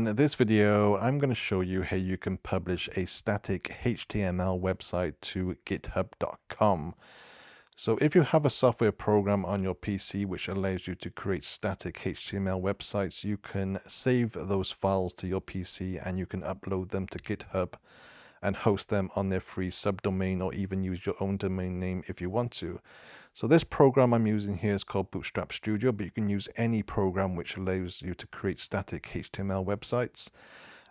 In this video, I'm going to show you how you can publish a static HTML website to github.com. So if you have a software program on your PC which allows you to create static HTML websites, you can save those files to your PC and you can upload them to GitHub and host them on their free subdomain, or even use your own domain name if you want to. So this program I'm using here is called Bootstrap Studio, but you can use any program which allows you to create static HTML websites.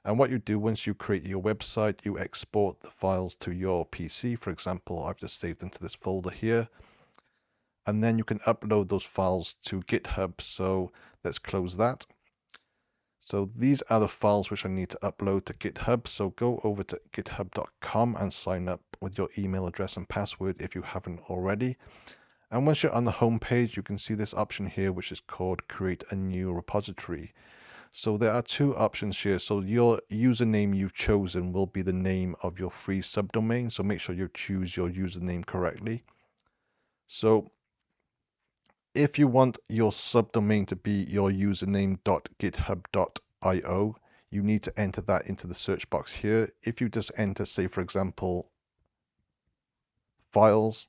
And what you do once you create your website, you export the files to your PC. For example, I've just saved into this folder here. And then you can upload those files to GitHub. So let's close that. So these are the files which I need to upload to GitHub. So go over to github.com and sign up with your email address and password if you haven't already. And once you're on the home page, you can see this option here, which is called Create a New Repository. So there are two options here. So your username you've chosen will be the name of your free subdomain. So make sure you choose your username correctly. So if you want your subdomain to be your username.github.io, you need to enter that into the search box here. If you just enter, say, for example, files,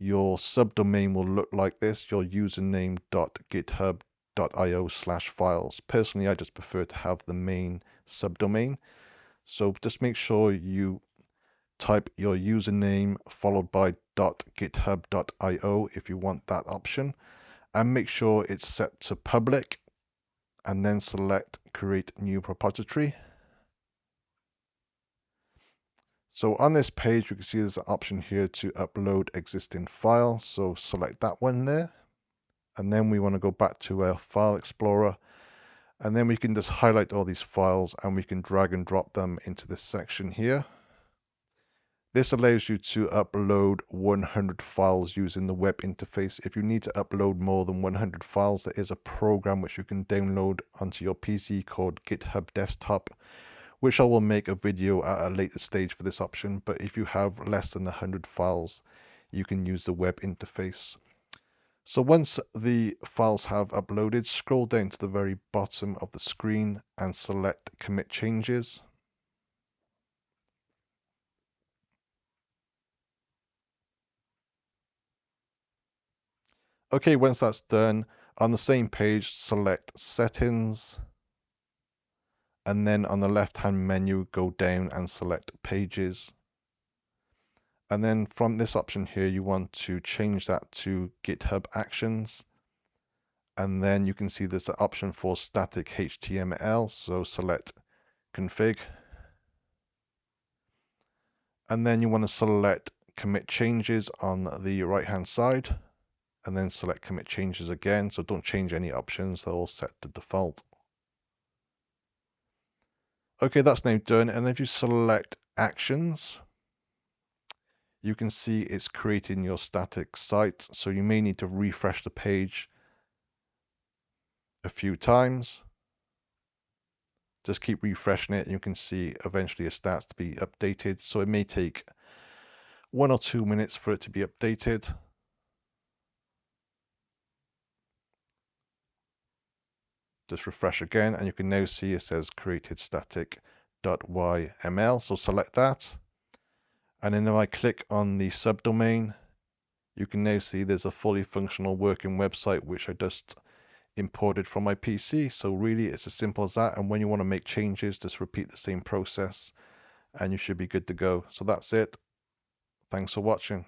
your subdomain will look like this, your username.github.io/files. Personally, I just prefer to have the main subdomain. So just make sure you type your username followed by .github.io if you want that option. And make sure it's set to public, and then select Create New Repository. So on this page, you can see there's an option here to upload existing file. So select that one there. And then we want to go back to our File Explorer. And then we can just highlight all these files and we can drag and drop them into this section here. This allows you to upload 100 files using the web interface. If you need to upload more than 100 files, there is a program which you can download onto your PC called GitHub Desktop, which I will make a video at a later stage for this option. But if you have less than 100 files, you can use the web interface. So once the files have uploaded, scroll down to the very bottom of the screen and select Commit Changes. Okay, once that's done, on the same page, select Settings, and then on the left-hand menu, go down and select Pages. And then from this option here, you want to change that to GitHub Actions. And then you can see there's an option for static HTML, so select Config. And then you want to select Commit Changes on the right-hand side, and then select Commit Changes again. So don't change any options, they're all set to default. Okay, that's now done. And if you select Actions, you can see it's creating your static site. So you may need to refresh the page a few times. Just keep refreshing it and you can see eventually it starts to be updated. So it may take 1 or 2 minutes for it to be updated. Just refresh again and you can now see it says created static.yml. So select that. And then if I click on the subdomain, you can now see there's a fully functional working website which I just imported from my PC. So really it's as simple as that. And when you want to make changes, just repeat the same process and you should be good to go. So that's it. Thanks for watching.